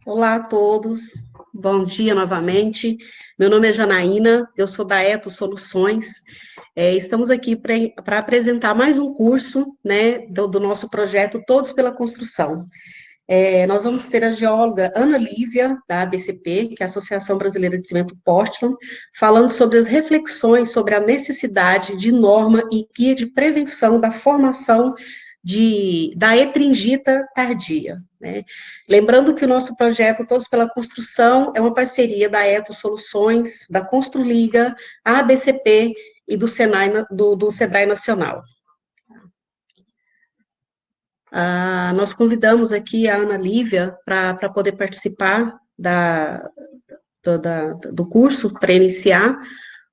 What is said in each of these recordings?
Olá a todos, bom dia novamente. Meu nome é Janaína, eu sou da Eto Soluções. Estamos aqui para apresentar mais um curso, né, do nosso projeto Todos pela Construção. Nós vamos ter a geóloga Ana Lívia, da ABCP, que é a Associação Brasileira de Cimento Portland, falando sobre as reflexões sobre a necessidade de norma e guia de prevenção da formação da etringita tardia, né? Lembrando que o nosso projeto Todos pela Construção é uma parceria da Eto Soluções, da Construliga, a ABCP e do Sebrae Nacional. Nós convidamos aqui a Ana Lívia para poder participar do curso, para iniciar.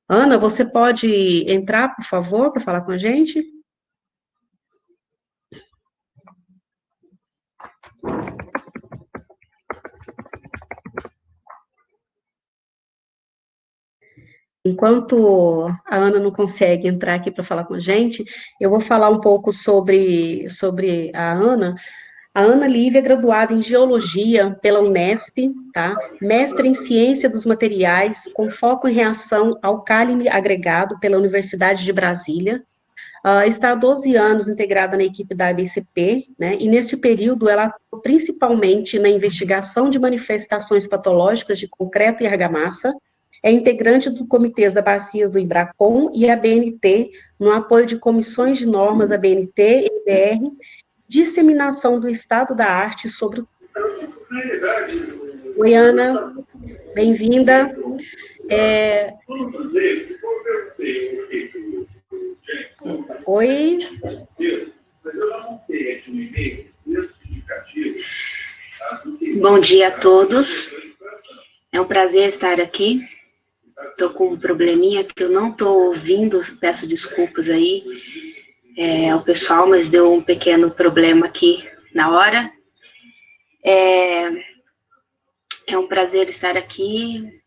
Ana, você pode entrar, por favor, para falar com a gente? Enquanto a Ana não consegue entrar aqui para falar com a gente, eu vou falar um pouco sobre a Ana. A Ana Lívia é graduada em Geologia pela Unesp, tá? Mestre em Ciência dos Materiais, com foco em reação álcali agregado pela Universidade de Brasília. Está há 12 anos integrada na equipe da ABCP, né? E nesse período ela atua principalmente na investigação de manifestações patológicas de concreto e argamassa. É integrante do comitês da Bacias do Ibracon e a BNT, no apoio de comissões de normas ABNT, EBR, disseminação do estado da arte sobre o... Oi, Ana, bem-vinda. Oi. Bom dia a todos. É um prazer estar aqui. Estou com um probleminha que eu não estou ouvindo, peço desculpas aí ao pessoal, mas deu um pequeno problema aqui na hora. É um prazer estar aqui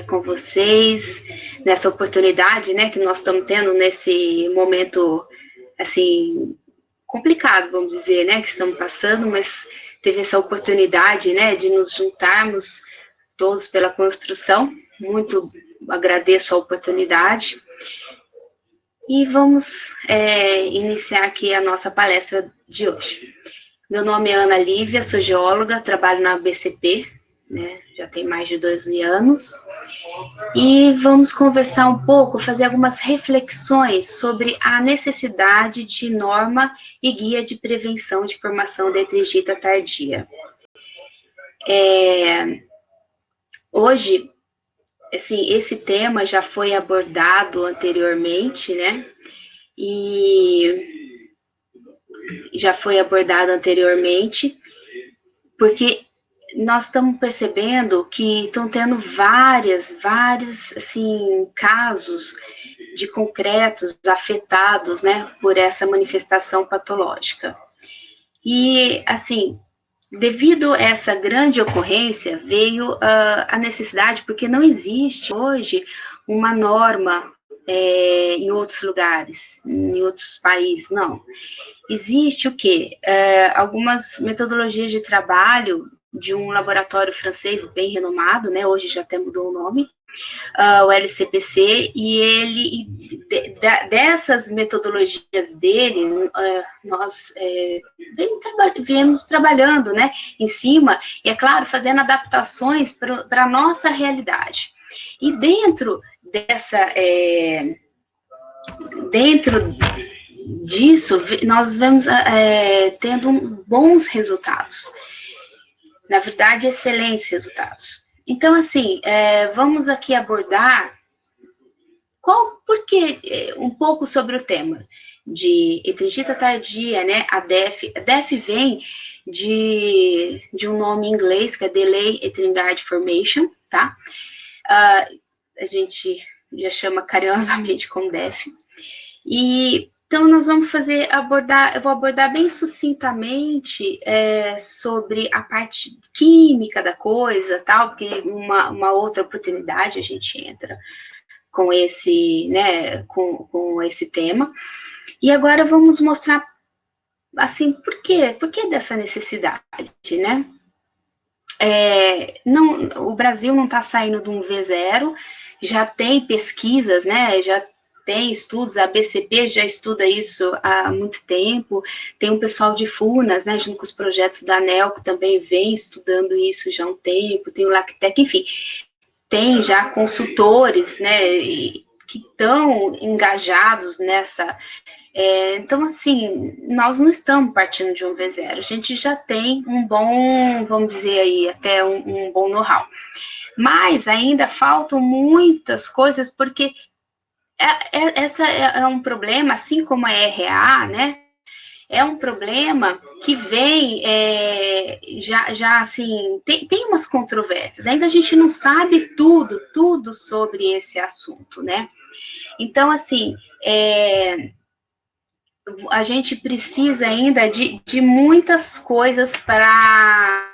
com vocês, nessa oportunidade, né, que nós estamos tendo nesse momento, assim, complicado, vamos dizer, né, que estamos passando, mas teve essa oportunidade, né, de nos juntarmos todos pela construção. Muito agradeço a oportunidade. E vamos iniciar aqui a nossa palestra de hoje. Meu nome é Ana Lívia, sou geóloga, trabalho na ABCP, né, já tem mais de 12 anos. E vamos conversar um pouco, fazer algumas reflexões sobre a necessidade de norma e guia de prevenção de formação de etringita tardia. Hoje, assim, esse tema já foi abordado anteriormente, né? Porque nós estamos percebendo que estão tendo vários, assim, casos de concretos afetados, né, por essa manifestação patológica. E, assim, devido a essa grande ocorrência, veio a necessidade, porque não existe hoje uma norma em outros lugares, em outros países, não. Existe o quê? Algumas metodologias de trabalho de um laboratório francês bem renomado, né? Hoje já até mudou o nome, o LCPC, e dessas metodologias dele, nós viemos trabalhando, né, em cima, e é claro, fazendo adaptações para a nossa realidade. E dentro disso, nós vamos tendo bons resultados. Na verdade, excelentes resultados. Então, assim, vamos aqui abordar um pouco sobre o tema de etringita tardia, né? A DEF. A DEF vem de um nome em inglês, que é Delay Etringite Formation, tá? A gente já chama carinhosamente como DEF. Então, nós vamos eu vou abordar bem sucintamente sobre a parte química da coisa, tal, porque uma outra oportunidade a gente entra com esse, né, com esse tema. E agora vamos mostrar, assim, por quê dessa necessidade, né? o Brasil não está saindo de um V0, já tem pesquisas, né, já tem estudos, a BCP já estuda isso há muito tempo, tem um pessoal de Furnas, né, junto com os projetos da ANEEL, que também vem estudando isso já há um tempo, tem o LACTEC, enfim, tem já consultores, né, que estão engajados nessa. Então, assim, nós não estamos partindo de um V0, a gente já tem um bom, vamos dizer aí, até um bom know-how. Mas ainda faltam muitas coisas, porque essa é um problema, assim como a RA, né? É um problema que vem já assim, tem umas controvérsias. Ainda a gente não sabe tudo sobre esse assunto, né? Então, assim, a gente precisa ainda de muitas coisas para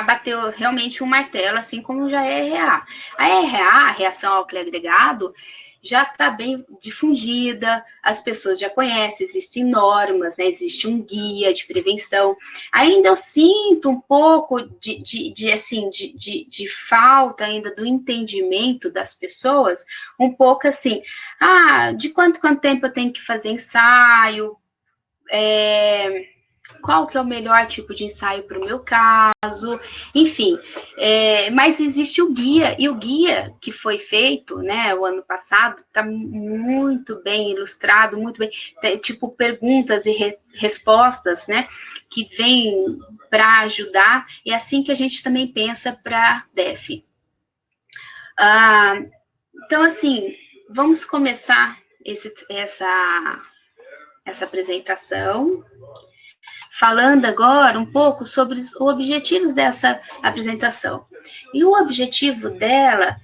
bater realmente um martelo, assim como já é a RA. A RA, a reação ao álcool agregado, já está bem difundida, as pessoas já conhecem, existem normas, né, existe um guia de prevenção. Ainda eu sinto um pouco de falta ainda do entendimento das pessoas, um pouco assim, de quanto tempo eu tenho que fazer ensaio, qual que é o melhor tipo de ensaio para o meu caso, enfim, mas existe o guia, e o guia que foi feito, né, o ano passado, está muito bem ilustrado, muito bem, tipo, perguntas e respostas, né, que vem para ajudar, e é assim que a gente também pensa para a DEF. Então, assim, vamos começar essa apresentação, falando agora um pouco sobre os objetivos dessa apresentação. E o objetivo dela,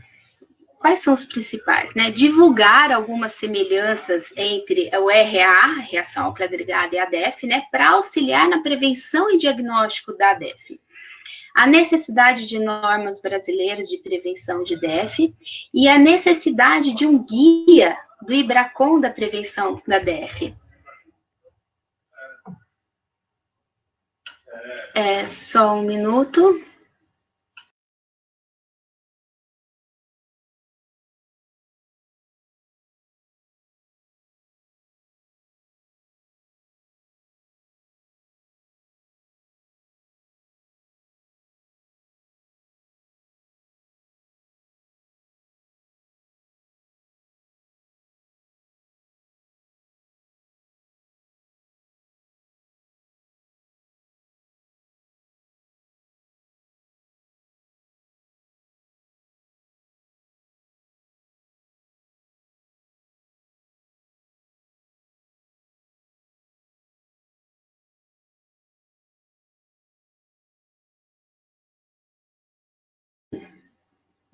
quais são os principais? Né? Divulgar algumas semelhanças entre o RA, reação ao álcool agregado, e a DEF, né, para auxiliar na prevenção e diagnóstico da DEF. A necessidade de normas brasileiras de prevenção de DEF e a necessidade de um guia do IBRACON da prevenção da DEF. Só um minuto.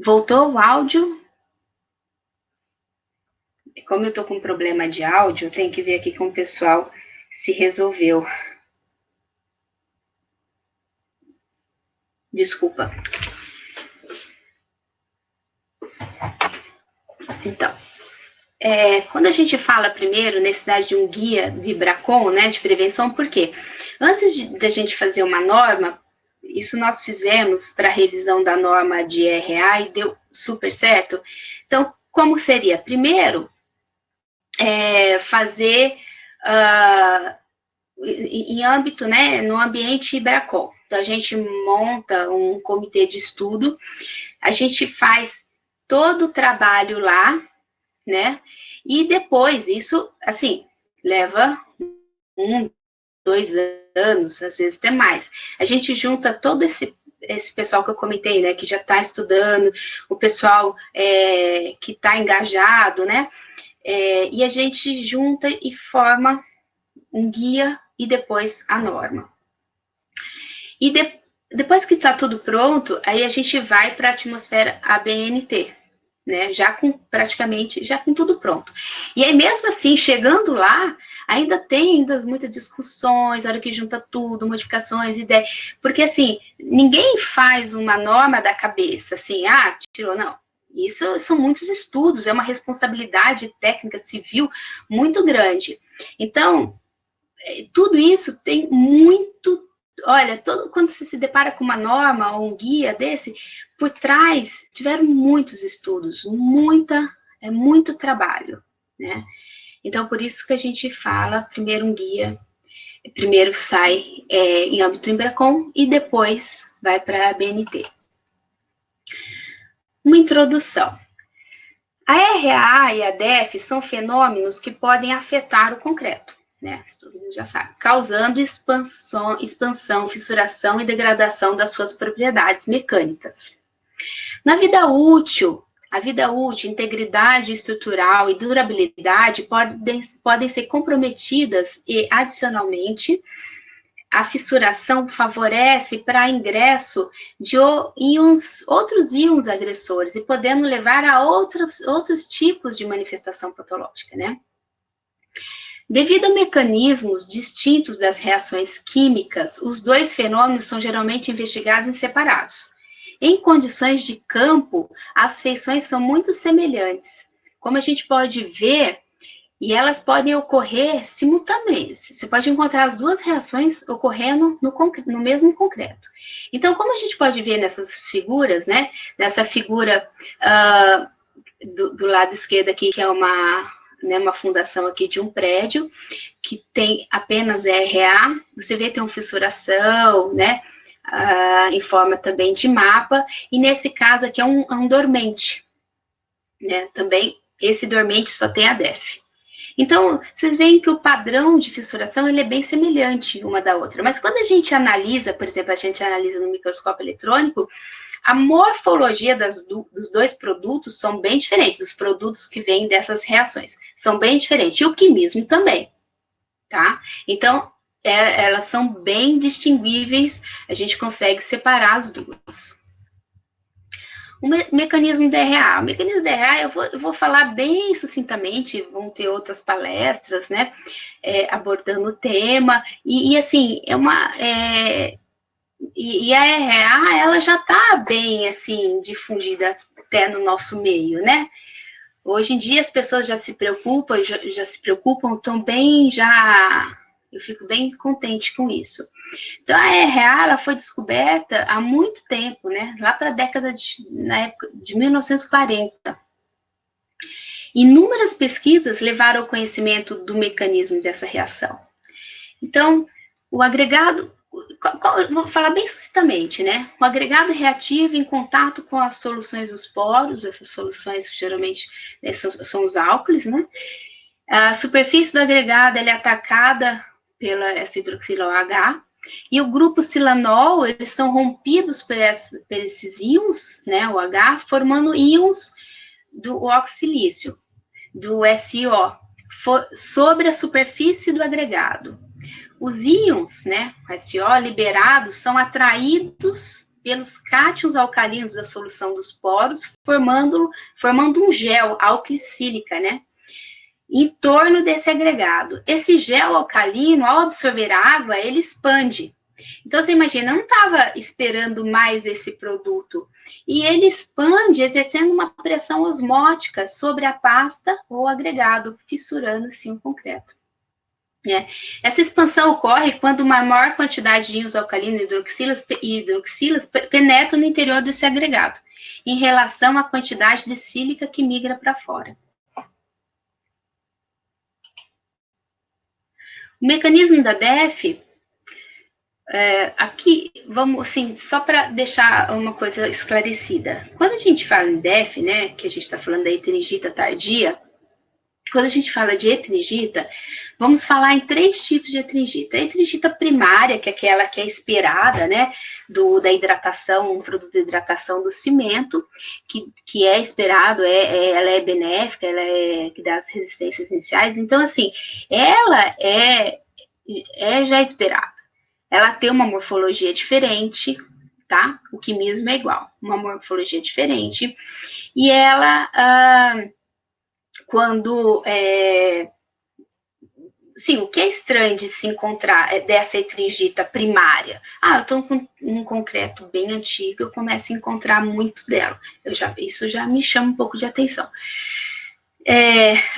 Voltou o áudio? Como eu estou com problema de áudio, eu tenho que ver aqui com o pessoal se resolveu. Desculpa. Então, quando a gente fala primeiro necessidade de um guia de IBRACON, né, de prevenção, por quê? Antes da gente fazer uma norma, isso nós fizemos para a revisão da norma de RA e deu super certo. Então, como seria? Primeiro, fazer em âmbito, né, no ambiente IBRACON. Então, a gente monta um comitê de estudo, a gente faz todo o trabalho lá, né, e depois, isso, assim, leva 1, 2 anos, às vezes até mais. A gente junta todo esse pessoal que eu comentei, né, que já está estudando, o pessoal que está engajado, né, e a gente junta e forma um guia e depois a norma. E depois que está tudo pronto, aí a gente vai para a atmosfera ABNT, né? Já com tudo pronto. E aí, mesmo assim, chegando lá, ainda tem muitas discussões, a hora que junta tudo, modificações, ideias, porque assim, ninguém faz uma norma da cabeça, assim, tirou, não. Isso são muitos estudos, é uma responsabilidade técnica civil muito grande. Então, tudo isso tem muito olha, quando você se depara com uma norma ou um guia desse, por trás tiveram muitos estudos, muito trabalho, né? Então, por isso que a gente fala, primeiro um guia, primeiro sai em âmbito Embracon e depois vai para a BNT. Uma introdução. A RAA e a DEF são fenômenos que podem afetar o concreto, né? Todo mundo já sabe, causando expansão, fissuração e degradação das suas propriedades mecânicas. Na vida útil, integridade estrutural e durabilidade podem ser comprometidas e, adicionalmente, a fissuração favorece para ingresso de outros íons agressores e podendo levar a outros tipos de manifestação patológica, né? Devido a mecanismos distintos das reações químicas, os dois fenômenos são geralmente investigados em separados. Em condições de campo, as feições são muito semelhantes, como a gente pode ver, e elas podem ocorrer simultaneamente. Você pode encontrar as duas reações ocorrendo no mesmo concreto. Então, como a gente pode ver nessas figuras, né? Nessa figura do lado esquerdo aqui, que é uma fundação aqui de um prédio, que tem apenas RA, você vê que tem uma fissuração, né? Em forma também de mapa, e nesse caso aqui é um dormente, né? Também, esse dormente só tem a DEF. Então, vocês veem que o padrão de fissuração ele é bem semelhante uma da outra. Mas quando a gente analisa, por exemplo, a gente analisa no microscópio eletrônico, a morfologia dos dois produtos são bem diferentes. Os produtos que vêm dessas reações são bem diferentes. E o quimismo também, tá? Então, elas são bem distinguíveis. A gente consegue separar as duas. O mecanismo DRA. O mecanismo DRA eu vou falar bem sucintamente, vão ter outras palestras, né, abordando o tema, e assim, e a RA, ela já está bem, assim, difundida até no nosso meio, né? Hoje em dia as pessoas já se preocupam também, eu fico bem contente com isso. Então, a RA ela foi descoberta há muito tempo, né? Lá para a na época de 1940. Inúmeras pesquisas levaram ao conhecimento do mecanismo dessa reação. Então, o agregado, vou falar bem sucintamente, né? O agregado reativo em contato com as soluções dos poros, essas soluções que geralmente são os álcalis, né? A superfície do agregado ela é atacada pela essa hidroxila OH, e o grupo silanol, eles são rompidos por esses íons, né, o H, formando íons do oxilício, do SiO, sobre a superfície do agregado. Os íons, né, SiO, liberados, são atraídos pelos cátions alcalinos da solução dos poros, formando um gel alquicílica, né, em torno desse agregado. Esse gel alcalino, ao absorver água, ele expande. Então, você imagina, não estava esperando mais esse produto. E ele expande, exercendo uma pressão osmótica sobre a pasta ou agregado, fissurando assim o concreto. Essa expansão ocorre quando uma maior quantidade de íons alcalinos e hidroxilas penetra no interior desse agregado, em relação à quantidade de sílica que migra para fora. O mecanismo da DEF, aqui, vamos, assim, só para deixar uma coisa esclarecida. Quando a gente fala em DEF, né, que a gente está falando da hetenigita tardia, quando a gente fala de hetenigita, vamos falar em 3 tipos de hetenigita. A hetenigita primária, que é aquela que é esperada, né, da hidratação, um produto de hidratação do cimento, que é esperado, ela é benéfica, que dá as resistências iniciais. Então, assim, ela é já esperada. Ela tem uma morfologia diferente, tá? O quimismo é igual, uma morfologia diferente. E ela, sim, o que é estranho de se encontrar dessa hetenigita primária? Eu estou com um concreto bem antigo, eu começo a encontrar muito dela. Isso já me chama um pouco de atenção.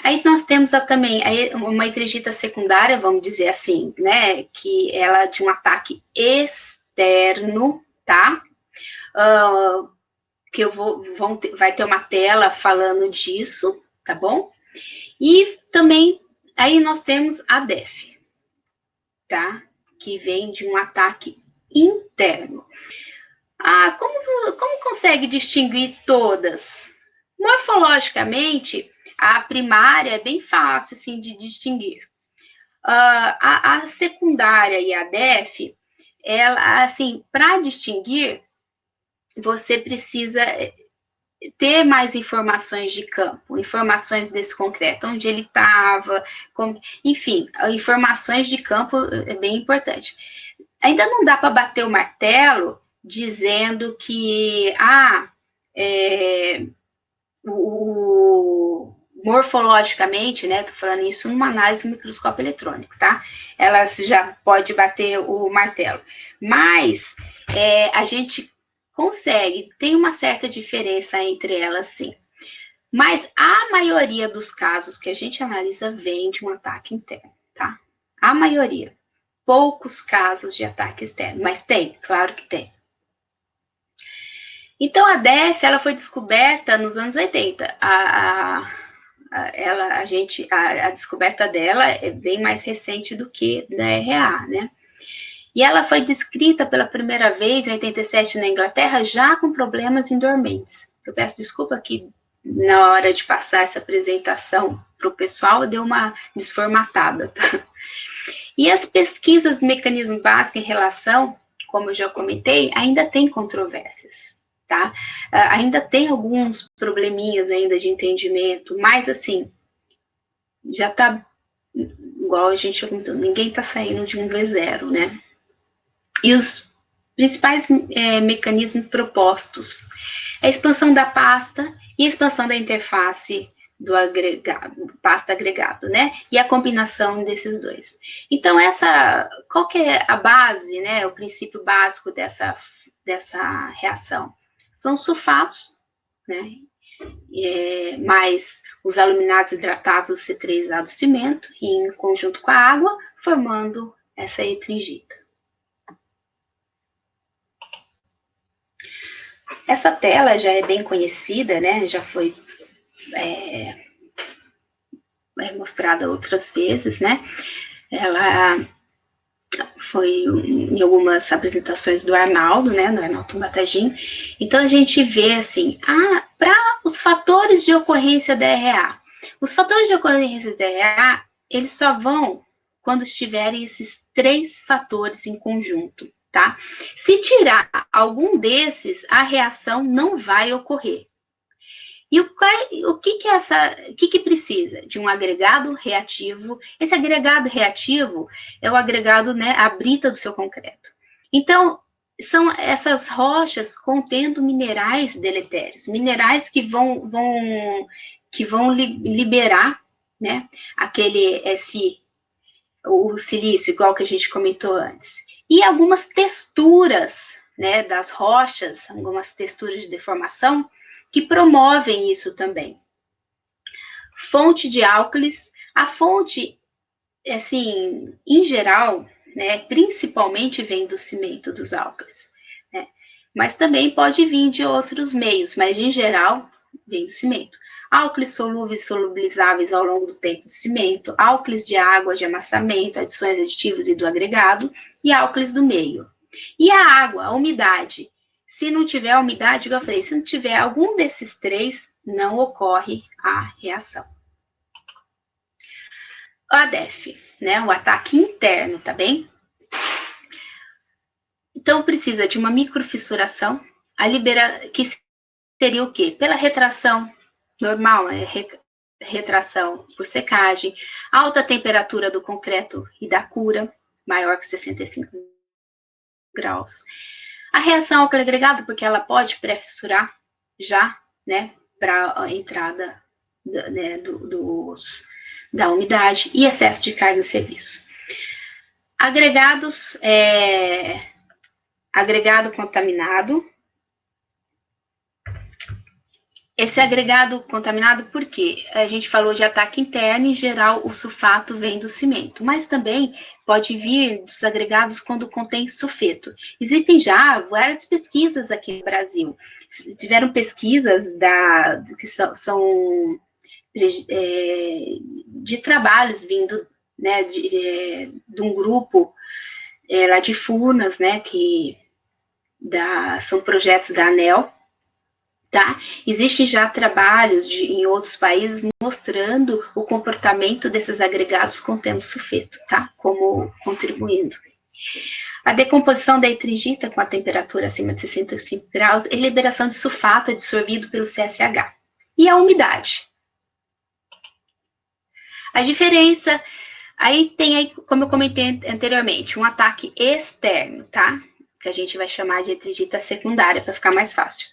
Aí nós temos também uma heterogita secundária, vamos dizer assim, né, que ela é de um ataque externo, tá? Que vai ter uma tela falando disso, tá bom? E também, aí nós temos a DEF, tá? Que vem de um ataque interno. Como consegue distinguir todas? Morfologicamente, a primária é bem fácil, assim, de distinguir. A secundária e a DEF, ela, assim, para distinguir, você precisa ter mais informações de campo, informações desse concreto, onde ele estava, enfim, informações de campo é bem importante. Ainda não dá para bater o martelo dizendo que morfologicamente, né? Tô falando isso numa análise do microscópio eletrônico, tá? Ela já pode bater o martelo. Mas a gente consegue, tem uma certa diferença entre elas, sim. Mas a maioria dos casos que a gente analisa vem de um ataque interno, tá? A maioria. Poucos casos de ataque externo, mas tem, claro que tem. Então, a DEF, ela foi descoberta nos anos 80. A descoberta dela é bem mais recente do que da RA, né? E ela foi descrita pela primeira vez em 87 na Inglaterra, já com problemas em dormentes. Eu peço desculpa que na hora de passar essa apresentação para o pessoal, deu uma desformatada, tá? E as pesquisas do mecanismo básico em relação, como eu já comentei, ainda tem controvérsias, tá? Ainda tem alguns probleminhas ainda de entendimento, mas assim, já tá igual a gente comentou, ninguém tá saindo de um V0, né? E os principais mecanismos propostos é a expansão da pasta e a expansão da interface do agregado, pasta agregado, né? E a combinação desses dois. Então, qual que é a base, né? O princípio básico dessa reação? São sulfatos, né? Mais os aluminados hidratados, o C3A do cimento, em conjunto com a água, formando essa etringita. Essa tela já é bem conhecida, né? Já foi mostrada outras vezes, né? Ela foi em algumas apresentações do Arnaldo, né? Do Arnaldo Batagin. Então a gente vê assim, para os fatores de ocorrência da RA. Os fatores de ocorrência da RA, eles só vão quando estiverem esses 3 fatores em conjunto, tá? Se tirar algum desses, a reação não vai ocorrer. E o que precisa? De um agregado reativo. Esse agregado reativo é o agregado, né, a brita do seu concreto. Então, são essas rochas contendo minerais deletérios, minerais que vão liberar, né, o silício, igual que a gente comentou antes. E algumas texturas, né, das rochas, algumas texturas de deformação, que promovem isso também. Fonte de álcalis. A fonte, assim, em geral, né, principalmente vem do cimento dos álcalis, né? Mas também pode vir de outros meios, mas em geral vem do cimento. Álcalis solúveis, solubilizáveis ao longo do tempo do cimento, álcalis de água, de amassamento, adições aditivas e do agregado, e álcalis do meio. E a água, a umidade. Se não tiver umidade, igual eu falei, se não tiver algum desses 3, não ocorre a reação. A DEF, né? O ataque interno, tá bem? Então, precisa de uma microfissuração, que seria o quê? Pela retração normal, retração por secagem, alta temperatura do concreto e da cura, maior que 65 graus. A reação álcool agregado, porque ela pode pré-fissurar já, né, para a entrada da umidade e excesso de carga de serviço. Agregados, agregado contaminado, Esse agregado contaminado, por quê? A gente falou de ataque interno, em geral o sulfato vem do cimento, mas também pode vir dos agregados quando contém sulfeto. Existem já várias pesquisas aqui no Brasil. Tiveram pesquisas que são de trabalhos vindo, né, de um grupo lá de Furnas, né, são projetos da ANEEL. Tá? Existem já trabalhos em outros países mostrando o comportamento desses agregados contendo sulfeto, tá? Como contribuindo. A decomposição da etrigita com a temperatura acima de 65 graus e liberação de sulfato absorvido pelo CSH. E a umidade. A diferença, aí tem, como eu comentei anteriormente, um ataque externo, tá? Que a gente vai chamar de etrigita secundária, para ficar mais fácil.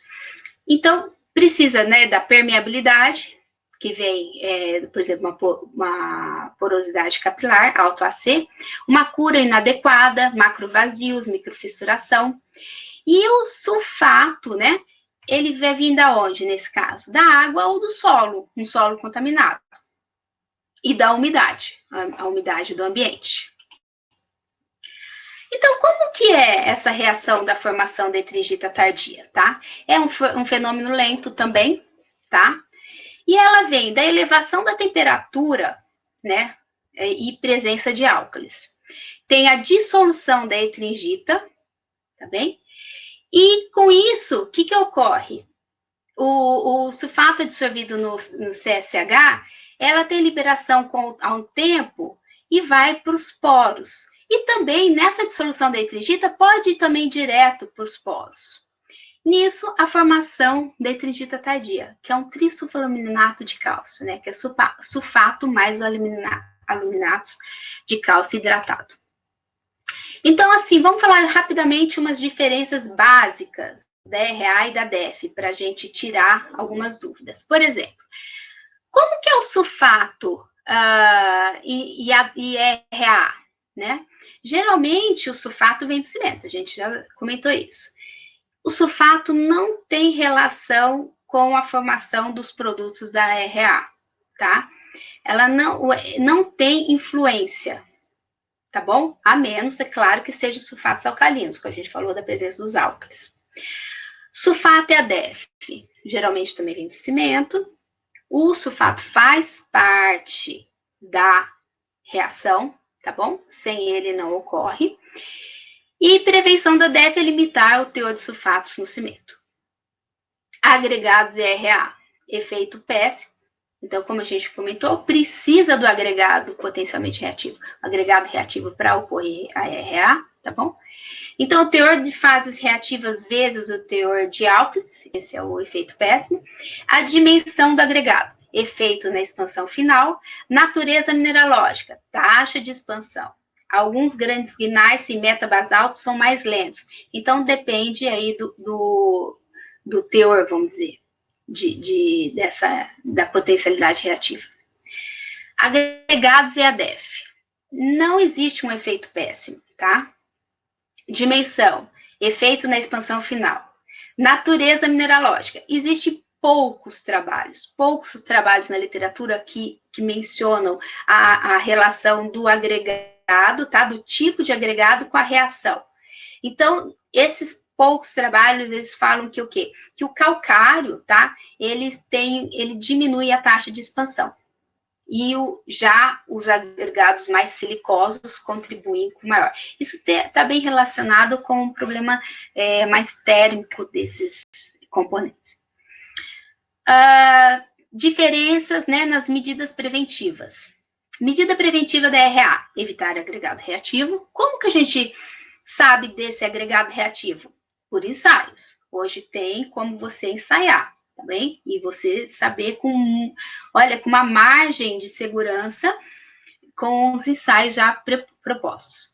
Então, precisa, né, da permeabilidade, que vem, por exemplo, uma porosidade capilar, alto AC, uma cura inadequada, macrovazios, microfissuração, e o sulfato, né, ele vai vir da onde, nesse caso? Da água ou do solo, um solo contaminado, e da umidade, a umidade do ambiente. Então, como que é essa reação da formação da etrigita tardia, tá? É um fenômeno lento também, tá? E ela vem da elevação da temperatura, né? E presença de álcalis. Tem a dissolução da etrigita, tá bem? E com isso, o que ocorre? O sulfato absorvido no CSH, ela tem liberação ao um tempo e vai para os poros. E também, nessa dissolução da etrigita, pode ir também direto para os poros. Nisso, a formação da etrigita tardia, que é um trisulfolaminato de cálcio, né? Que é sulfato mais aluminatos de cálcio hidratado. Então, assim, vamos falar rapidamente umas diferenças básicas da RA e da DEF, para a gente tirar algumas dúvidas. Por exemplo, como que é o sulfato e RA, né? Geralmente, o sulfato vem do cimento, a gente já comentou isso. O sulfato não tem relação com a formação dos produtos da RA, tá? Ela não tem influência, tá bom? A menos, é claro, que sejam sulfatos alcalinos, que a gente falou da presença dos álcalis. Sulfato e a DEF, geralmente também vem de cimento. O sulfato faz parte da reação, tá bom? Sem ele não ocorre. E prevenção da DEF é limitar o teor de sulfatos no cimento. Agregados e RA, efeito péssimo. Então, como a gente comentou, precisa do agregado potencialmente reativo. Agregado reativo para ocorrer a RA, tá bom? Então, o teor de fases reativas vezes o teor de álcalis, esse é o efeito péssimo. A dimensão do agregado, efeito na expansão final. Natureza mineralógica, taxa de expansão. Alguns grandes gneiss e metabasaltos são mais lentos. Então, depende aí do teor, vamos dizer, da potencialidade reativa. Agregados e ADEF. Não existe um efeito péssimo, tá? Dimensão, efeito na expansão final. Natureza mineralógica. Existem poucos trabalhos na literatura que mencionam a relação do agregado, tá? Do tipo de agregado com a reação. Então, esses poucos trabalhos, eles falam que o quê? Que o calcário, tá? Ele diminui a taxa de expansão. E já os agregados mais silicosos contribuem com maior. Isso está bem relacionado com o problema mais térmico desses componentes. Diferenças, né, nas medidas preventivas. Medida preventiva da RA, evitar agregado reativo. Como que a gente sabe desse agregado reativo? Por ensaios. Hoje tem como você ensaiar, tá bem? E você saber com uma margem de segurança com os ensaios já propostos.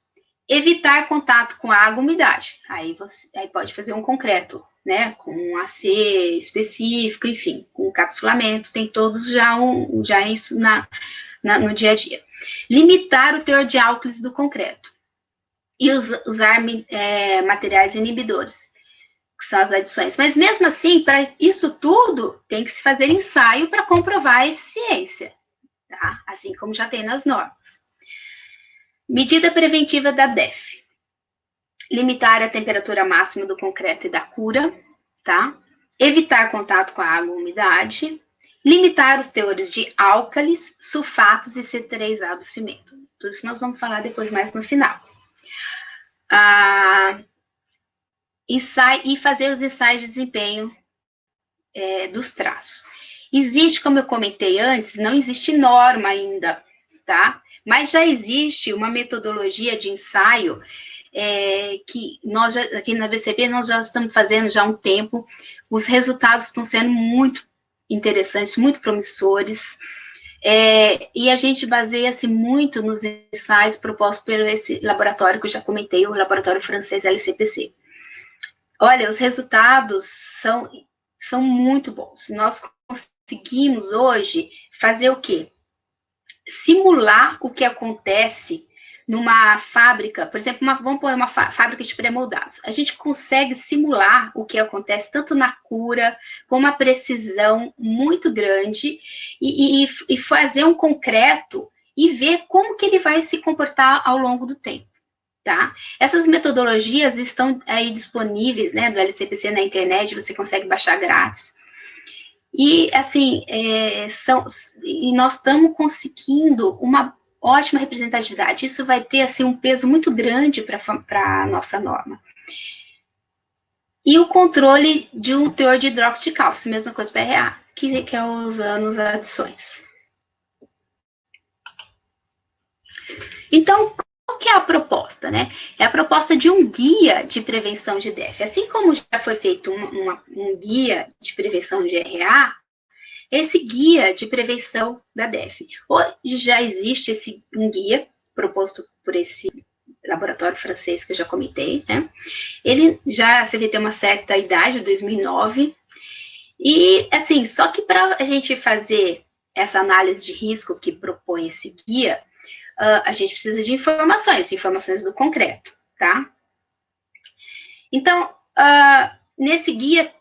Evitar contato com água e umidade. Aí pode fazer um concreto, né? Com um AC específico, enfim, com encapsulamento, tem todos já isso no dia a dia. Limitar o teor de álcalis do concreto. E usar materiais inibidores. que são as adições. Mas mesmo assim, para isso tudo, tem que se fazer ensaio para comprovar a eficiência, tá? Assim como já tem nas normas. Medida preventiva da DEF. Limitar a temperatura máxima do concreto e da cura, tá? Evitar contato com a água e umidade. Limitar os teores de álcalis, sulfatos e C3A do cimento. Tudo isso nós vamos falar depois mais no final. E fazer os ensaios de desempenho dos traços. Existe, como eu comentei antes, não existe norma ainda, tá? Mas já existe uma metodologia de ensaio que nós, aqui na BCP, nós já estamos fazendo já há um tempo. Os resultados estão sendo muito interessantes, muito promissores. E a gente baseia-se muito nos ensaios propostos por esse laboratório que eu já comentei, o laboratório francês LCPC. Olha, os resultados são muito bons. Nós conseguimos hoje fazer o quê? Simular o que acontece numa fábrica, por exemplo, vamos pôr uma fábrica de pré-moldados. A gente consegue simular o que acontece tanto na cura, com uma precisão muito grande, e fazer um concreto e ver como que ele vai se comportar ao longo do tempo. Tá? Essas metodologias estão aí disponíveis, né, do LCPC na internet, você consegue baixar grátis. E, assim, e nós estamos conseguindo uma ótima representatividade. Isso vai ter, assim, um peso muito grande para a nossa norma. E o controle de um teor de hidróxido de cálcio, mesma coisa para RA, que é usando as adições. Então, qual que é a proposta, né? É a proposta de um guia de prevenção de DEF. Assim como já foi feito um guia de prevenção de RA, esse guia de prevenção da DEF. Hoje já existe um guia proposto por esse laboratório francês que eu já comentei, né? Ele já, você vê, tem uma certa idade, 2009, e, assim, só que para a gente fazer essa análise de risco que propõe esse guia, a gente precisa de informações do concreto, tá? Então, nesse guia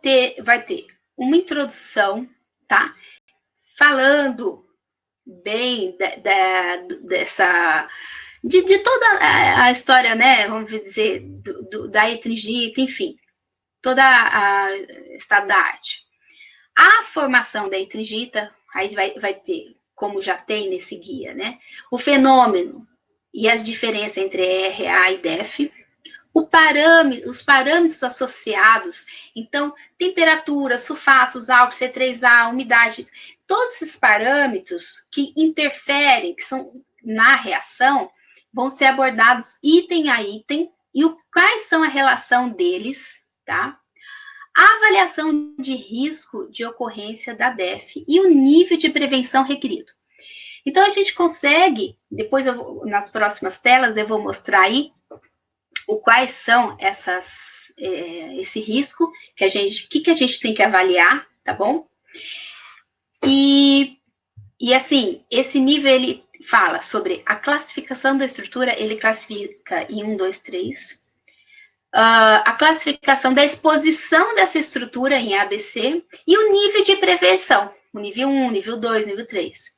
vai ter uma introdução, tá? Falando bem de toda a história, né? Vamos dizer, da etrigita, enfim, toda a estado da arte. A formação da etrigita, aí vai ter, como já tem nesse guia, né? O fenômeno e as diferenças entre RA e DEF, os parâmetros associados, então, temperatura, sulfatos, álcool, C3A, umidade, todos esses parâmetros que interferem, que são na reação, vão ser abordados item a item, e quais são a relação deles, tá? A avaliação de risco de ocorrência da DEF e o nível de prevenção requerido. Então, a gente consegue, depois nas próximas telas eu vou mostrar aí quais são esse risco que a gente tem que avaliar, tá bom? E assim, esse nível, ele fala sobre a classificação da estrutura, ele classifica em 1, 2, 3. A classificação da exposição dessa estrutura em ABC e o nível de prevenção, o nível 1, nível 2, nível 3.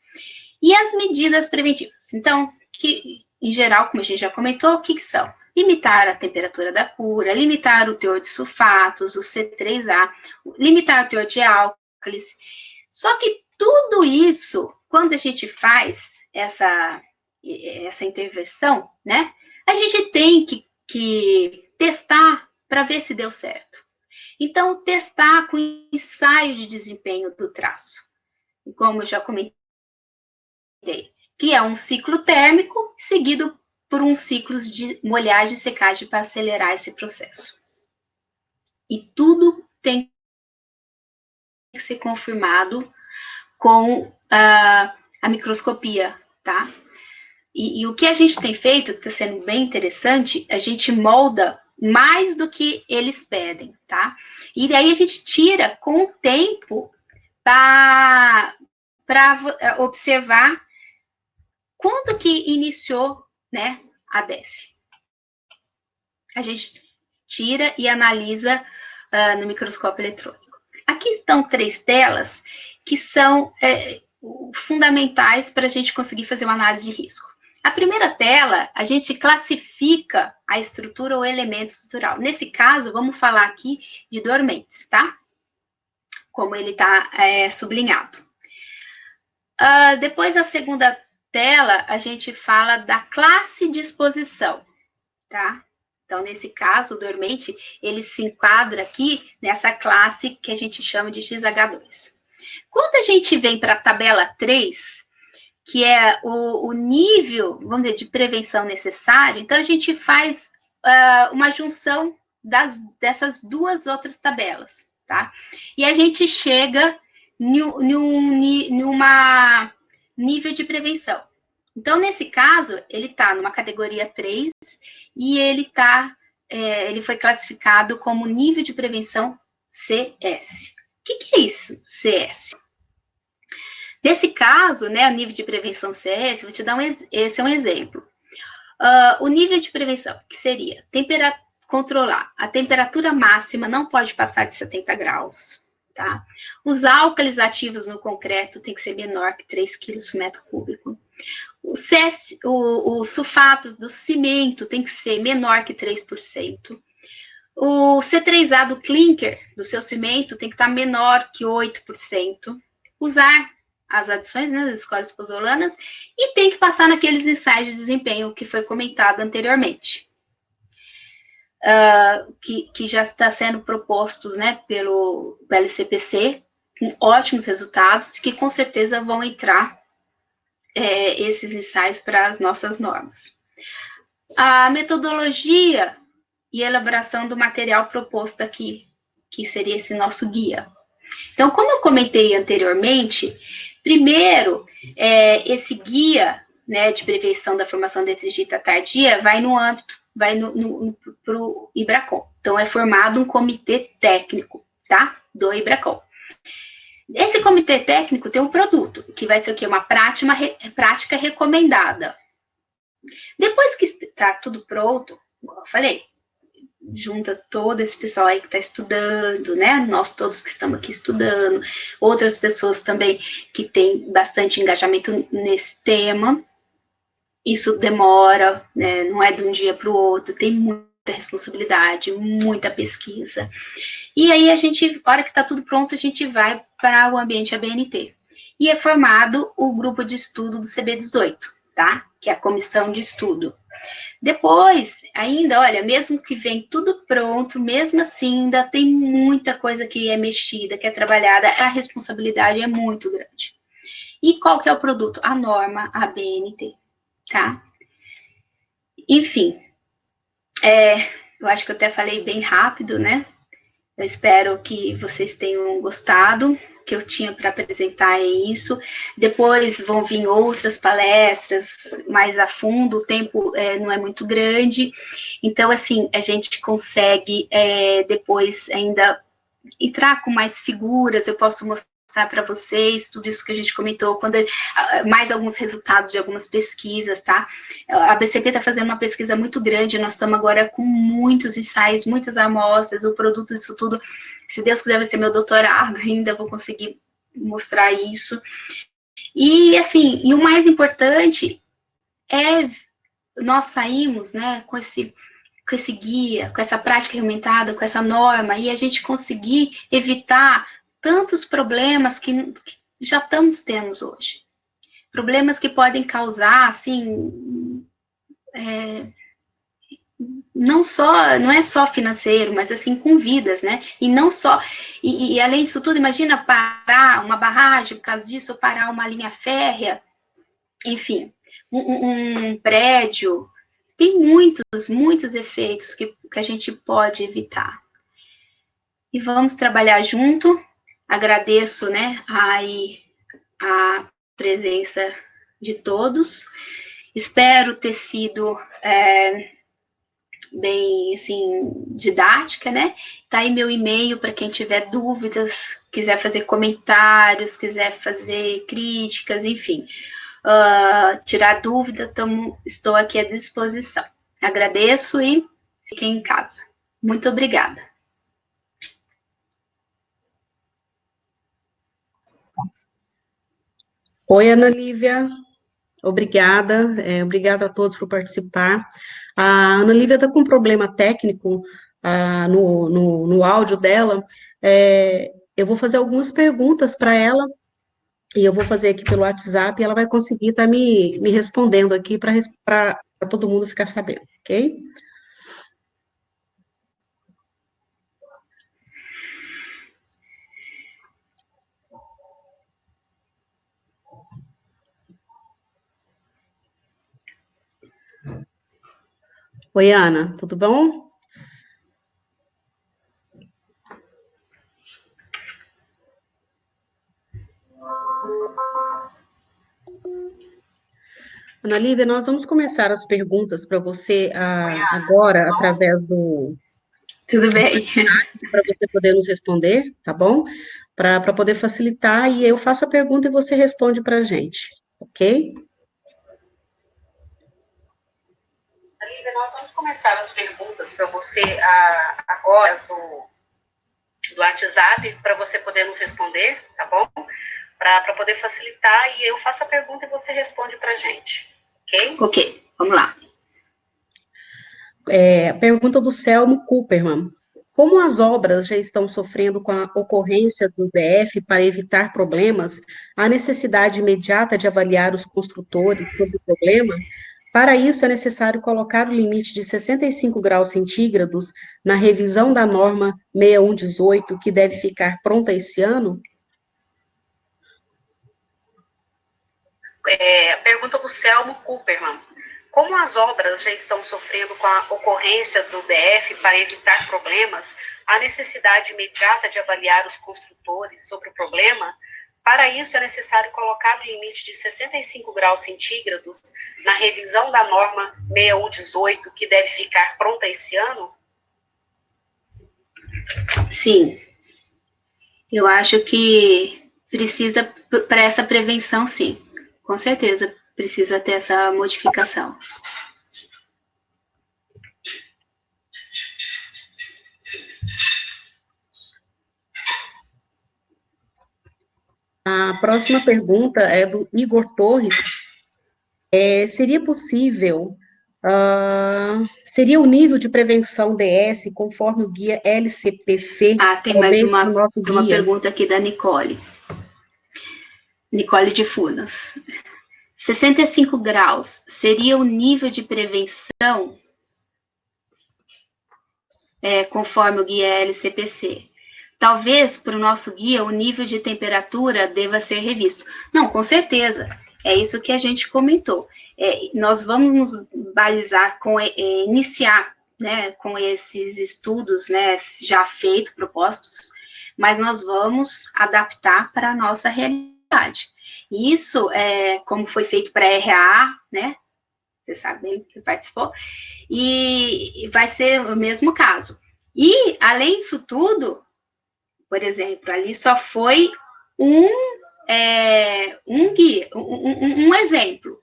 E as medidas preventivas. Então, que, em geral, como a gente já comentou, o que são? Limitar a temperatura da cura, limitar o teor de sulfatos, o C3A, limitar o teor de álcalis. Só que tudo isso, quando a gente faz essa intervenção, né, a gente tem que testar para ver se deu certo. Então, testar com ensaio de desempenho do traço. Como eu já comentei, que é um ciclo térmico seguido por um ciclo de molhagem e secagem para acelerar esse processo. E tudo tem que ser confirmado com a microscopia, tá? E o que a gente tem feito, que está sendo bem interessante, a gente molda mais do que eles pedem, tá? E daí a gente tira com o tempo para observar quando que iniciou, né, a DEF. A gente tira e analisa no microscópio eletrônico. Aqui estão 3 telas que são fundamentais para a gente conseguir fazer uma análise de risco. A primeira tela, a gente classifica a estrutura ou elemento estrutural. Nesse caso, vamos falar aqui de dormentes, tá? Como ele está sublinhado. Depois, a segunda tela, a gente fala da classe de exposição, tá? Então, nesse caso, o dormente, ele se enquadra aqui nessa classe que a gente chama de XH2. Quando a gente vem para a tabela 3, que é o nível, vamos dizer, de prevenção necessário, então a gente faz uma junção dessas 2 outras tabelas, tá? E a gente chega numa nível de prevenção. Então, nesse caso, ele está numa categoria 3 e ele foi classificado como nível de prevenção CS. O que é isso, CS? Nesse caso, né, o nível de prevenção CS, vou te dar esse é um exemplo. O nível de prevenção, que seria controlar a temperatura máxima, não pode passar de 70 graus, tá? Os álcalis ativos no concreto tem que ser menor que 3 quilos por metro cúbico. O sulfato do cimento tem que ser menor que 3%. O C3A do clinker do seu cimento tem que estar menor que 8%. Usar as adições, né, das escolas pozolanas, e tem que passar naqueles ensaios de desempenho que foi comentado anteriormente. Que já está sendo propostos, né, pelo LCPC, com ótimos resultados, que com certeza vão entrar esses ensaios para as nossas normas. A metodologia e elaboração do material proposto aqui, que seria esse nosso guia. Então, como eu comentei anteriormente, primeiro, esse guia, né, de prevenção da formação de detritivita tardia vai no âmbito, vai para o IBRACON. Então, é formado um comitê técnico, tá? Do IBRACON. Esse comitê técnico tem um produto, que vai ser o quê? Uma prática recomendada. Depois que está tudo pronto, como eu falei, junta todo esse pessoal aí que está estudando, né? Nós todos que estamos aqui estudando, outras pessoas também que têm bastante engajamento nesse tema. Isso demora, né? Não é de um dia para o outro, tem muita responsabilidade, muita pesquisa. E aí a hora que está tudo pronto, a gente vai para o ambiente ABNT. E é formado o grupo de estudo do CB18, tá? Que é a comissão de estudo. Depois, ainda, olha, mesmo que vem tudo pronto, mesmo assim, ainda tem muita coisa que é mexida, que é trabalhada, a responsabilidade é muito grande. E qual que é o produto? A norma ABNT, tá? Enfim, eu acho que eu até falei bem rápido, né? Eu espero que vocês tenham gostado. O que eu tinha para apresentar é isso. Depois vão vir outras palestras mais a fundo, o tempo não é muito grande. Então, assim, a gente consegue depois ainda entrar com mais figuras, eu posso mostrar para vocês tudo isso que a gente comentou, mais alguns resultados de algumas pesquisas, tá? A BCP está fazendo uma pesquisa muito grande, nós estamos agora com muitos ensaios, muitas amostras, o produto disso tudo, se Deus quiser vai ser meu doutorado ainda, vou conseguir mostrar isso. E, assim, e o mais importante nós saímos, né, com esse guia, com essa prática aumentada, com essa norma, e a gente conseguir evitar tantos problemas que já estamos tendo hoje. Problemas que podem causar, assim, não é só financeiro, mas assim, com vidas, né? E não só, e além disso tudo, imagina parar uma barragem por causa disso, ou parar uma linha férrea, enfim, um prédio. Tem muitos efeitos que a gente pode evitar. E vamos trabalhar junto. Agradeço, né, a presença de todos. Espero ter sido bem, assim, didática, né? Tá aí meu e-mail para quem tiver dúvidas, quiser fazer comentários, quiser fazer críticas, enfim. Tirar dúvida, estou aqui à disposição. Agradeço e fiquem em casa. Muito obrigada. Oi, Ana Lívia. Obrigada. Obrigada a todos por participar. A Ana Lívia está com um problema técnico no áudio dela. Eu vou fazer algumas perguntas para ela, e eu vou fazer aqui pelo WhatsApp, e ela vai conseguir estar me respondendo aqui para todo mundo ficar sabendo, ok? Oi, Ana, tudo bom? Ana Lívia, nós vamos começar as perguntas para você agora, através do Tudo bem? para você poder nos responder, tá bom? Para poder facilitar, e eu faço a pergunta e você responde para a gente, ok? Ana Lívia, nós vamos começar as perguntas para você agora do WhatsApp, para você poder nos responder, tá bom? Para poder facilitar, e eu faço a pergunta e você responde para a gente, ok? Ok, vamos lá. A pergunta do Selmo Cooperman. Como as obras já estão sofrendo com a ocorrência do DF para evitar problemas, há necessidade imediata de avaliar os construtores sobre o problema? Para isso, é necessário colocar o limite de 65 graus centígrados na revisão da norma 6118, que deve ficar pronta esse ano? A pergunta do Selmo Cooperman. Como as obras já estão sofrendo com a ocorrência do DF para evitar problemas, há necessidade imediata de avaliar os construtores sobre o problema? Para isso, é necessário colocar o limite de 65 graus centígrados na revisão da norma 6118, que deve ficar pronta esse ano? Sim, eu acho que precisa, para essa prevenção, sim. Com certeza, precisa ter essa modificação. A próxima pergunta é do Igor Torres. Seria possível, seria o nível de prevenção DS conforme o guia LCPC, Tem mais talvez para o nosso uma guia? pergunta aqui da Nicole. Nicole de Funas. 65 graus seria o nível de prevenção conforme o guia LCPC? Talvez para o nosso guia o nível de temperatura deva ser revisto. Não, com certeza. É isso que a gente comentou. Nós vamos nos balizar iniciar, né, com esses estudos, né, já feitos, propostos, mas nós vamos adaptar para a nossa realidade. Isso, como foi feito para a RAA, né, você sabe bem que participou, e vai ser o mesmo caso. E, além disso tudo, por exemplo, ali só foi um guia, um exemplo.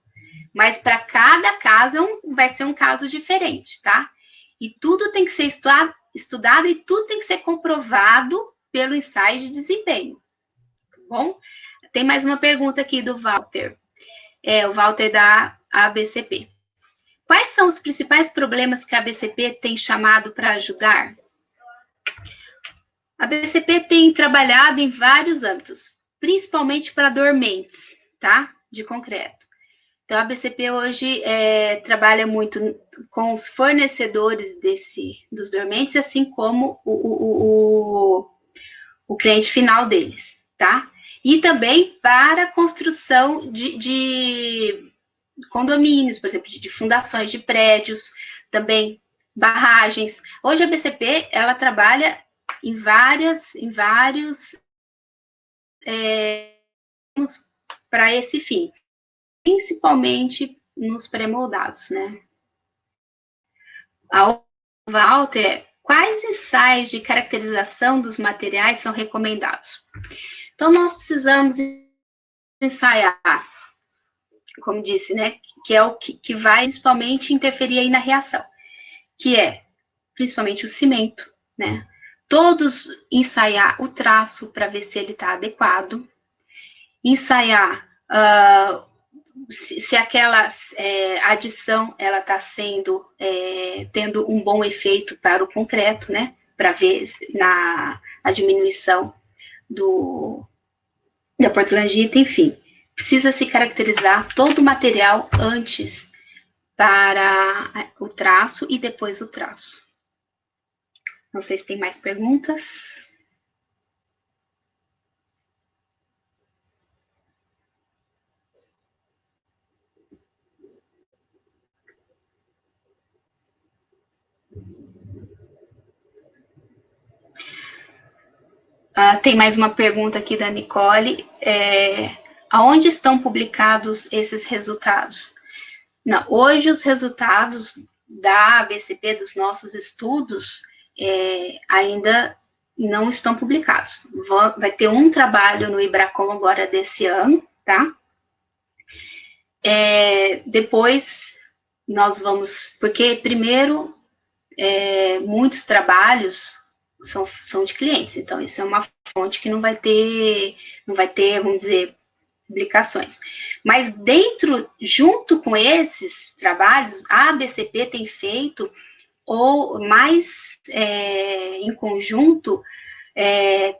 Mas para cada caso vai ser um caso diferente, tá? E tudo tem que ser estudado e tudo tem que ser comprovado pelo ensaio de desempenho. Tá bom? Tem mais uma pergunta aqui do Walter. O Walter da ABCP. Quais são os principais problemas que a ABCP tem chamado para ajudar? A BCP tem trabalhado em vários âmbitos, principalmente para dormentes, tá? De concreto. Então, a BCP hoje trabalha muito com os fornecedores dos dormentes, assim como o cliente final deles, tá? E também para a construção de condomínios, por exemplo, de fundações de prédios, também barragens. Hoje a BCP, ela trabalha em vários para esse fim, principalmente nos pré-moldados, né? A Walter, quais ensaios de caracterização dos materiais são recomendados? Então, nós precisamos ensaiar, como disse, né? Que é o que vai principalmente interferir aí na reação, que é principalmente o cimento, né? Todos ensaiar o traço para ver se ele está adequado, ensaiar se aquela adição ela está tendo um bom efeito para o concreto, né? Para ver a diminuição da portlandita, enfim. Precisa se caracterizar todo o material antes para o traço e depois o traço. Não sei se tem mais perguntas. Tem mais uma pergunta aqui da Nicole. Aonde estão publicados esses resultados? Não, hoje os resultados da ABCP, dos nossos estudos, ainda não estão publicados. Vai ter um trabalho no Ibracon agora desse ano, tá? Depois nós vamos, porque primeiro muitos trabalhos são de clientes, então isso é uma fonte que não vai ter, vamos dizer, publicações. Mas junto com esses trabalhos, a ABCP tem feito, ou mais em conjunto,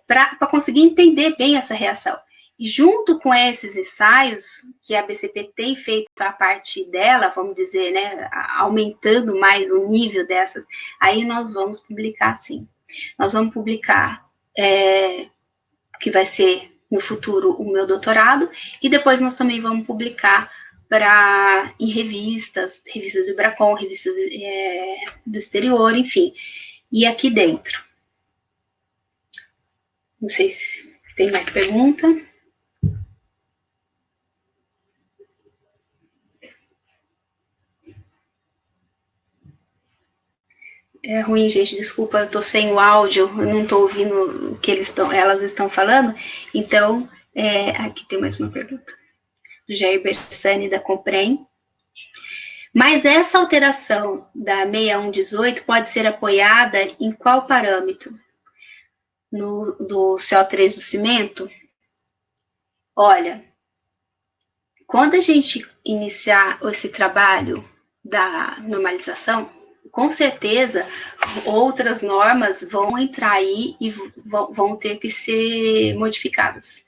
para conseguir entender bem essa reação. E junto com esses ensaios, que a ABCP tem feito a parte dela, vamos dizer, né, aumentando mais o nível dessas, aí nós vamos publicar, sim. Nós vamos publicar, que vai ser no futuro o meu doutorado, e depois nós também vamos publicar em revistas do Ibracon, revistas do exterior, enfim, e aqui dentro. Não sei se tem mais pergunta. É ruim, gente, desculpa, eu tô sem o áudio, eu não tô ouvindo o que elas estão falando. Então, aqui tem mais uma pergunta. Do Jair Bersani, da Comprem. Mas essa alteração da 6118 pode ser apoiada em qual parâmetro? Do CO3 do cimento? Olha, quando a gente iniciar esse trabalho da normalização, com certeza outras normas vão entrar aí e vão ter que ser modificadas.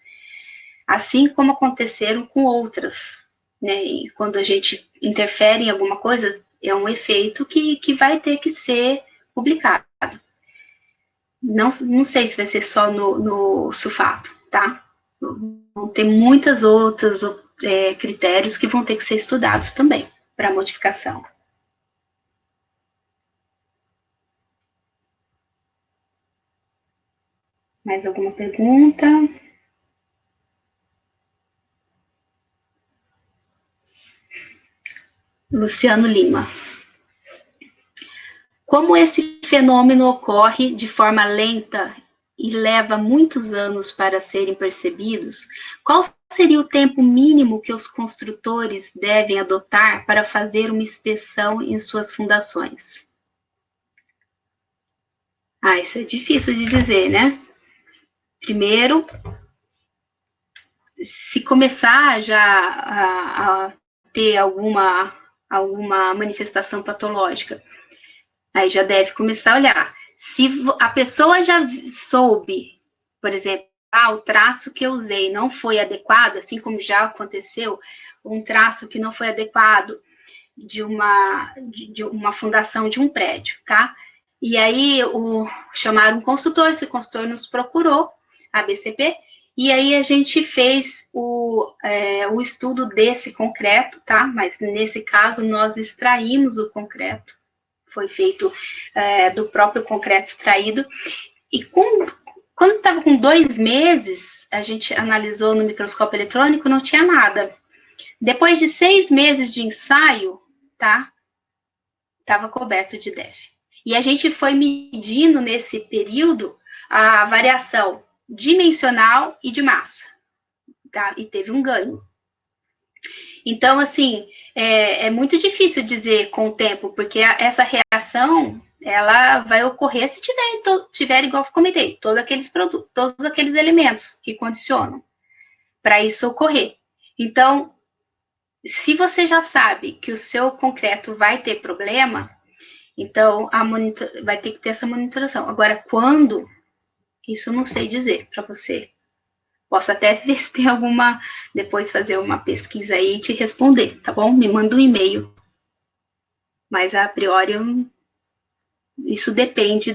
Assim como aconteceram com outras, né? E quando a gente interfere em alguma coisa, é um efeito que vai ter que ser publicado. Não sei se vai ser só no sulfato, tá? Vão ter muitas outras critérios que vão ter que ser estudados também para modificação. Mais alguma pergunta? Luciano Lima. Como esse fenômeno ocorre de forma lenta e leva muitos anos para serem percebidos, qual seria o tempo mínimo que os construtores devem adotar para fazer uma inspeção em suas fundações? Isso é difícil de dizer, né? Primeiro, se começar já a ter alguma manifestação patológica, aí já deve começar a olhar. Se a pessoa já soube, por exemplo, o traço que eu usei não foi adequado, assim como já aconteceu, um traço que não foi adequado de uma fundação de um prédio, tá? E aí chamaram um consultor, esse consultor nos procurou, a ABCP, e aí a gente fez o estudo desse concreto, tá? Mas nesse caso nós extraímos o concreto, foi feito do próprio concreto extraído, e quando estava com 2 meses, a gente analisou no microscópio eletrônico, não tinha nada. Depois de 6 meses de ensaio, tá? Estava coberto de DEF. E a gente foi medindo nesse período a variação dimensional e de massa, tá? E teve um ganho. Então, assim, é muito difícil com o tempo, porque essa reação, ela vai ocorrer se tiver igual eu comentei, todos aqueles elementos que condicionam para isso ocorrer. Então, se você já sabe que o seu concreto vai ter problema, então vai ter que ter essa monitoração. Agora, quando? Isso eu não sei dizer para você. Posso até ver se tem alguma, depois fazer uma pesquisa aí e te responder, tá bom? Me manda um e-mail. Mas a priori, isso depende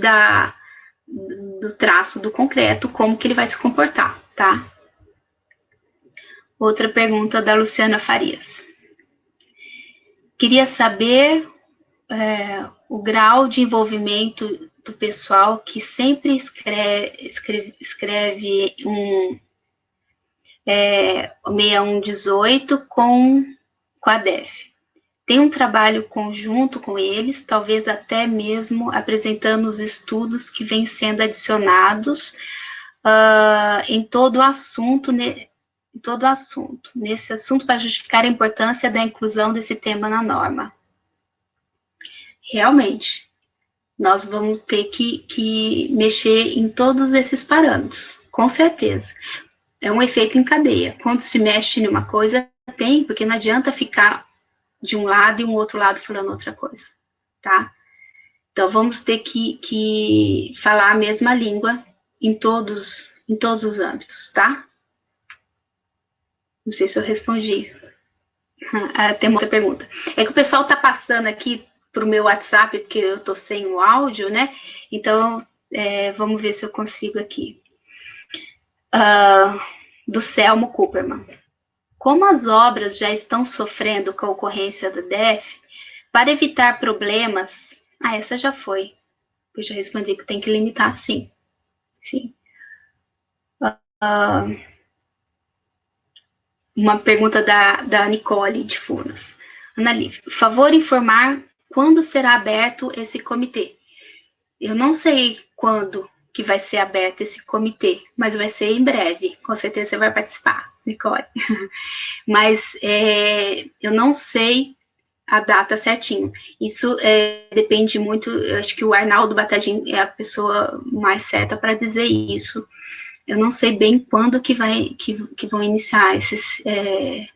do traço do concreto, como que ele vai se comportar, tá? Outra pergunta da Luciana Farias. Queria saber o grau de envolvimento do pessoal que sempre escreve um 6118 com a DEF. Tem um trabalho conjunto com eles, talvez até mesmo apresentando os estudos que vêm sendo adicionados em todo o assunto, nesse assunto para justificar a importância da inclusão desse tema na norma. Realmente, nós vamos ter que mexer em todos esses parâmetros, com certeza. É um efeito em cadeia. Quando se mexe em uma coisa, tem, porque não adianta ficar de um lado e um outro lado falando outra coisa, tá? Então, vamos ter que falar a mesma língua em todos os âmbitos, tá? Não sei se eu respondi. Tem uma outra pergunta. É que o pessoal tá passando aqui pro meu WhatsApp, porque eu tô sem o áudio, né? Então, vamos ver se eu consigo aqui. Do Selmo Cooperman. Como as obras já estão sofrendo com a ocorrência da DEF, para evitar problemas... essa já foi. Eu já respondi que tem que limitar, sim. Sim. Uma pergunta da Nicole de Furnas. Ana Lívia, por favor, informar quando será aberto esse comitê. Eu não sei quando que vai ser aberto esse comitê, mas vai ser em breve. Com certeza você vai participar, Nicole. Mas eu não sei a data certinho. Isso depende muito, eu acho que o Arnaldo Batadim é a pessoa mais certa para dizer isso. Eu não sei bem quando que vão iniciar esses,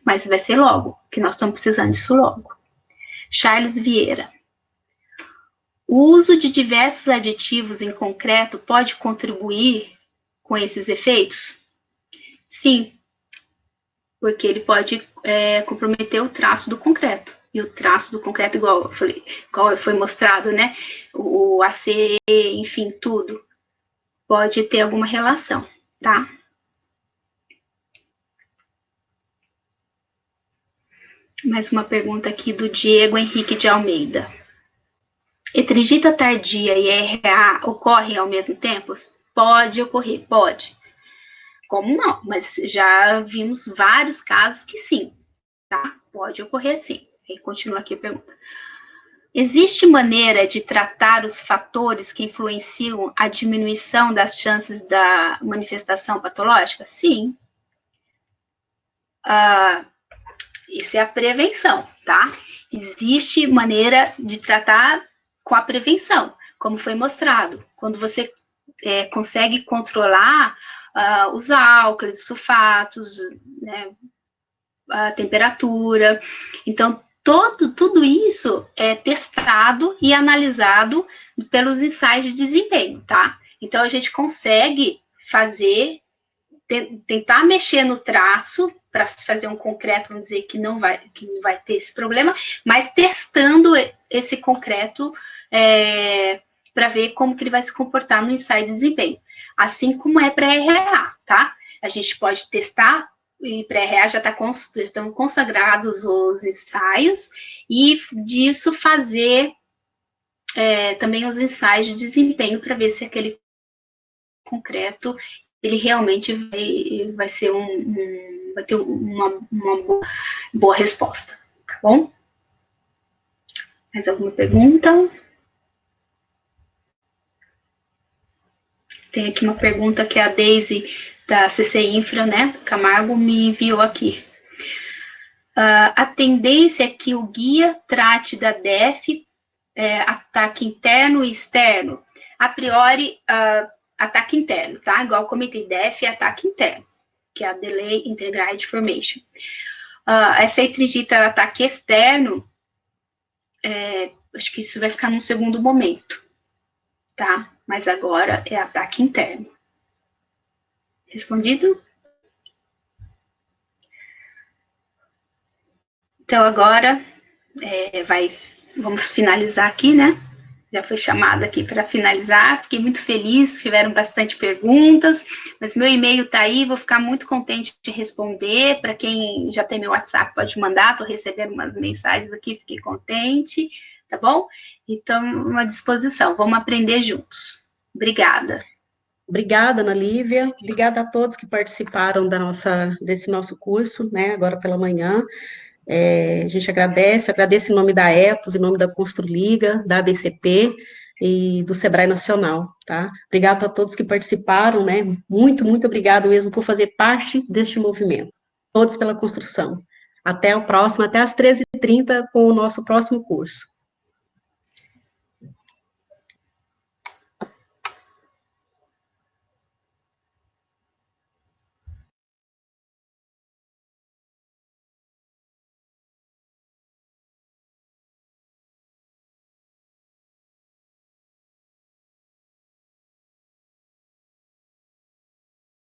mas vai ser logo, que nós estamos precisando disso logo. Charles Vieira. O uso de diversos aditivos em concreto pode contribuir com esses efeitos? Sim, porque ele pode comprometer o traço do concreto. E o traço do concreto, igual foi mostrado, né? O AC, enfim, tudo. Pode ter alguma relação, tá? Mais uma pergunta aqui do Diego Henrique de Almeida. Heterogita tardia e RA ocorrem ao mesmo tempo? Pode ocorrer, pode. Como não? Mas já vimos vários casos que sim, tá? Pode ocorrer sim. E continua aqui a pergunta. Existe maneira de tratar os fatores que influenciam a diminuição das chances da manifestação patológica? Sim. Isso é a prevenção, tá? Existe maneira de tratar com a prevenção, como foi mostrado. Quando você consegue controlar os álcalis, sulfatos, né, a temperatura. Então, tudo isso é testado e analisado pelos ensaios de desempenho, tá? Então, a gente consegue tentar mexer no traço para fazer um concreto, vamos dizer, que não vai ter esse problema, mas testando esse concreto para ver como que ele vai se comportar no ensaio de desempenho. Assim como é para RA, tá? A gente pode testar, e para RA já estão consagrados os ensaios, e disso fazer também os ensaios de desempenho para ver se aquele concreto ele realmente vai ter uma boa resposta, tá bom? Mais alguma pergunta? Tem aqui uma pergunta que a Daisy, da CC Infra, né, Camargo, me enviou aqui. A tendência é que o guia trate da DEF, ataque interno e externo. A priori, ataque interno, tá? Igual eu comentei, DEF é ataque interno, que é a Delay Integrated Formation. Essa etrigita ataque externo, acho que isso vai ficar num segundo momento, tá? Mas agora é ataque interno. Respondido? Então, agora, vamos finalizar aqui, né? Já foi chamada aqui para finalizar. Fiquei muito feliz, tiveram bastante perguntas, mas meu e-mail está aí, vou ficar muito contente de responder. Para quem já tem meu WhatsApp, pode mandar, estou recebendo umas mensagens aqui, fiquei contente, tá bom? Então, à disposição, vamos aprender juntos. Obrigada. Obrigada, Ana Lívia. Obrigada a todos que participaram desse nosso curso, né, agora pela manhã. A gente agradece em nome da Etos, em nome da Construliga, da ABCP e do Sebrae Nacional, tá? Obrigado a todos que participaram, né? Muito, muito obrigado mesmo por fazer parte deste movimento. Todos pela construção. Até o próximo, até às 13h30 com o nosso próximo curso.